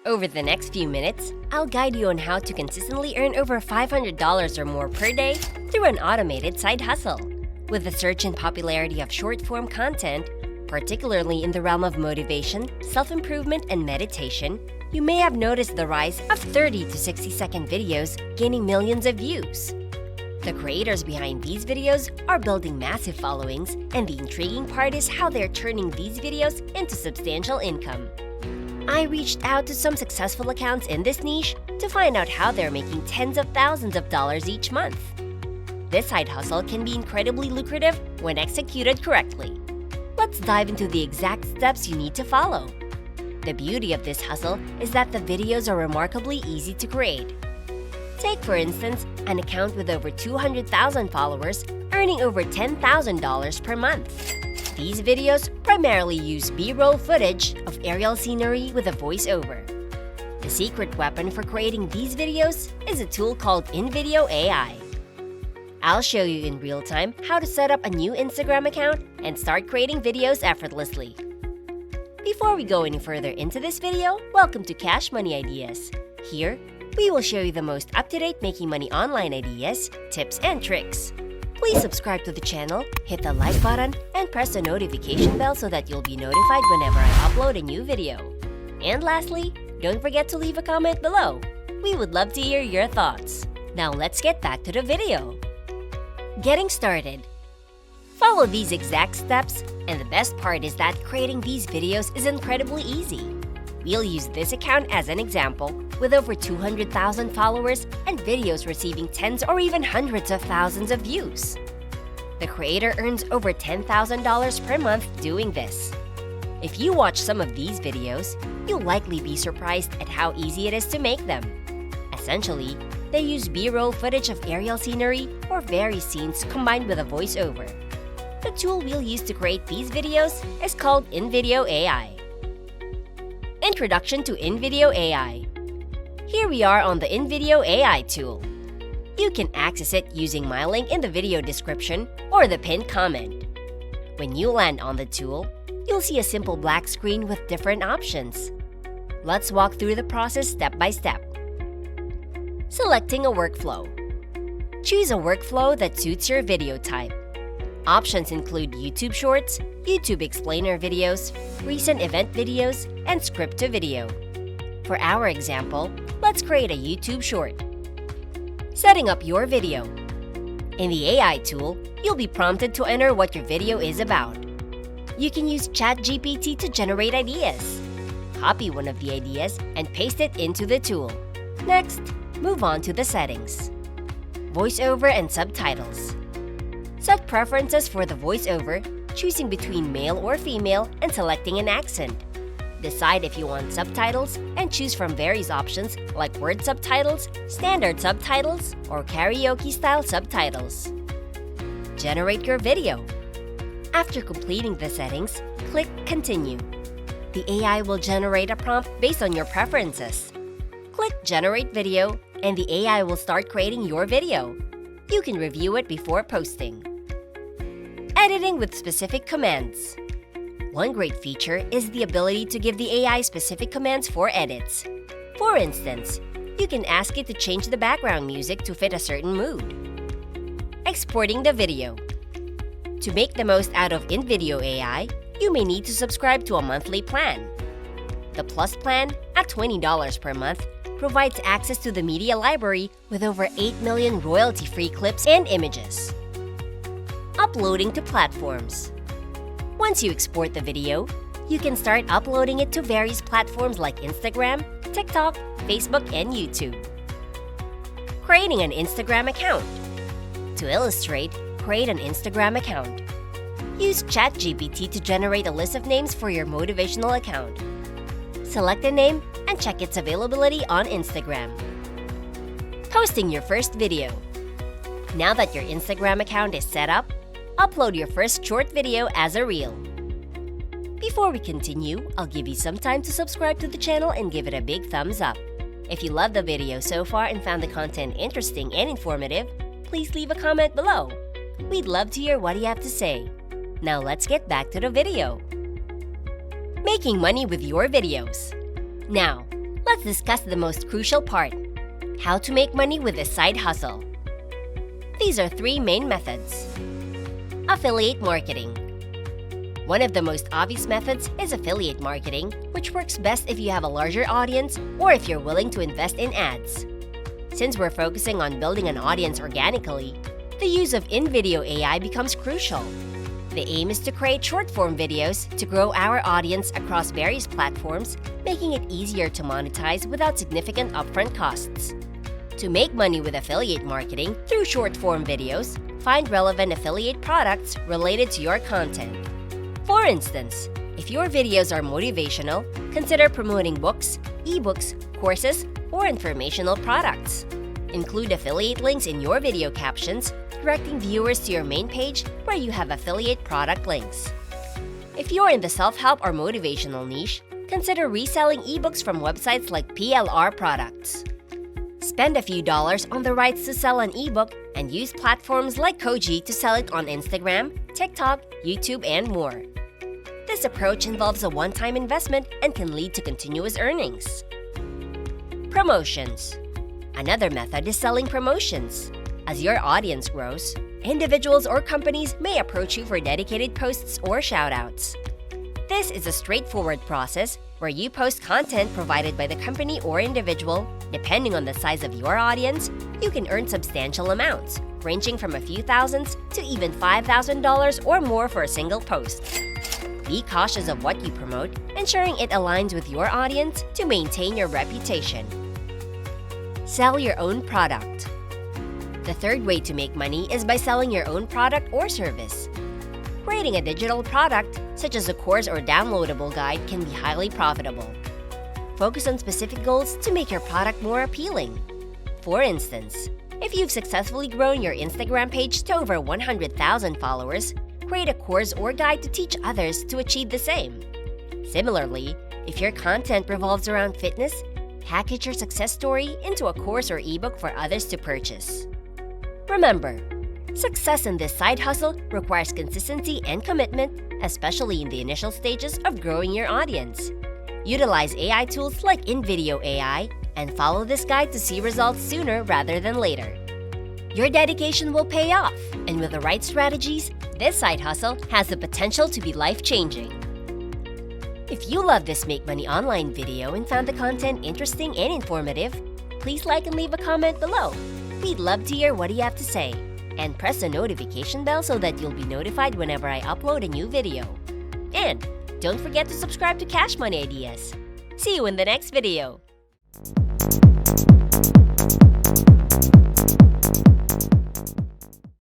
Over the next few minutes, I'll guide you on how to consistently earn over $500 or more per day through an automated side hustle. With the surge in popularity of short-form content, particularly in the realm of motivation, self-improvement, and meditation, you may have noticed the rise of 30 to 60-second videos gaining millions of views. The creators behind these videos are building massive followings, and the intriguing part is how they're turning these videos into substantial income. I reached out to some successful accounts in this niche to find out how they're making tens of thousands of dollars each month. This side hustle can be incredibly lucrative when executed correctly. Let's dive into the exact steps you need to follow. The beauty of this hustle is that the videos are remarkably easy to create. Take, for instance, an account with over 200,000 followers earning over $10,000 per month. These videos primarily use B-roll footage of aerial scenery with a voiceover. The secret weapon for creating these videos is a tool called InVideo AI. I'll show you in real time how to set up a new Instagram account and start creating videos effortlessly. Before we go any further into this video, welcome to Cash Money Ideas. Here, we will show you the most up-to-date making money online ideas, tips, and tricks. Please subscribe to the channel, hit the like button, and press the notification bell so that you'll be notified whenever I upload a new video. And lastly, don't forget to leave a comment below. We would love to hear your thoughts. Now let's get back to the video. Getting started. Follow these exact steps, and the best part is that creating these videos is incredibly easy. We'll use this account as an example, with over 200,000 followers and videos receiving tens or even hundreds of thousands of views. The creator earns over $10,000 per month doing this. If you watch some of these videos, you'll likely be surprised at how easy it is to make them. Essentially, they use B-roll footage of aerial scenery or various scenes combined with a voiceover. The tool we'll use to create these videos is called InVideo AI. Introduction to InVideo AI. Here we are on the InVideo AI tool. You can access it using my link in the video description or the pinned comment. When you land on the tool, you'll see a simple black screen with different options. Let's walk through the process step by step. Selecting a workflow. Choose a workflow that suits your video type. Options include YouTube Shorts, YouTube Explainer videos, recent event videos, and script to video. For our example, let's create a YouTube Short. Setting up your video. In the AI tool, you'll be prompted to enter what your video is about. You can use ChatGPT to generate ideas. Copy one of the ideas and paste it into the tool. Next, move on to the settings. Voiceover and subtitles. Set preferences for the voiceover, choosing between male or female and selecting an accent. Decide if you want subtitles and choose from various options like word subtitles, standard subtitles, or karaoke-style subtitles. Generate your video. After completing the settings, click Continue. The AI will generate a prompt based on your preferences. Click Generate Video, and the AI will start creating your video. You can review it before posting. Editing with specific commands. One great feature is the ability to give the AI specific commands for edits. For instance, you can ask it to change the background music to fit a certain mood. Exporting the video. To make the most out of InVideo AI, you may need to subscribe to a monthly plan. The Plus plan, at $20 per month, provides access to the media library with over 8 million royalty-free clips and images. Uploading to platforms. Once you export the video, you can start uploading it to various platforms like Instagram, TikTok, Facebook, and YouTube. Creating an Instagram account. To illustrate, create an Instagram account. Use ChatGPT to generate a list of names for your motivational account. Select a name and check its availability on Instagram. Posting your first video. Now that your Instagram account is set up, upload your first short video as a reel. Before we continue, I'll give you some time to subscribe to the channel and give it a big thumbs up. If you loved the video so far and found the content interesting and informative, please leave a comment below. We'd love to hear what you have to say. Now let's get back to the video. Making money with your videos. Now, let's discuss the most crucial part: how to make money with a side hustle. These are three main methods. Affiliate marketing. One of the most obvious methods is affiliate marketing, which works best if you have a larger audience or if you're willing to invest in ads. Since we're focusing on building an audience organically, the use of in-video AI becomes crucial. The aim is to create short-form videos to grow our audience across various platforms, making it easier to monetize without significant upfront costs. To make money with affiliate marketing through short-form videos, find relevant affiliate products related to your content. For instance, if your videos are motivational, consider promoting books, ebooks, courses, or informational products. Include affiliate links in your video captions, directing viewers to your main page where you have affiliate product links. If you're in the self-help or motivational niche, consider reselling ebooks from websites like PLR Products. Spend a few dollars on the rights to sell an ebook and use platforms like Koji to sell it on Instagram, TikTok, YouTube, and more. This approach involves a one-time investment and can lead to continuous earnings. Promotions. Another method is selling promotions. As your audience grows, individuals or companies may approach you for dedicated posts or shoutouts. This is a straightforward process where you post content provided by the company or individual. Depending on the size of your audience, you can earn substantial amounts, ranging from a few thousands to even $5,000 or more for a single post. Be cautious of what you promote, ensuring it aligns with your audience to maintain your reputation. Sell your own product. The third way to make money is by selling your own product or service. Creating a digital product, such as a course or downloadable guide, can be highly profitable. Focus on specific goals to make your product more appealing. For instance, if you've successfully grown your Instagram page to over 100,000 followers, create a course or guide to teach others to achieve the same. Similarly, if your content revolves around fitness, package your success story into a course or ebook for others to purchase. Remember, success in this side hustle requires consistency and commitment, especially in the initial stages of growing your audience. Utilize AI tools like in-video AI and follow this guide to see results sooner rather than later. Your dedication will pay off, and with the right strategies, this side hustle has the potential to be life-changing. If you love this Make Money Online video and found the content interesting and informative, please like and leave a comment below. We'd love to hear what you have to say. And press the notification bell so that you'll be notified whenever I upload a new video. And don't forget to subscribe to Cash Money Ideas. See you in the next video!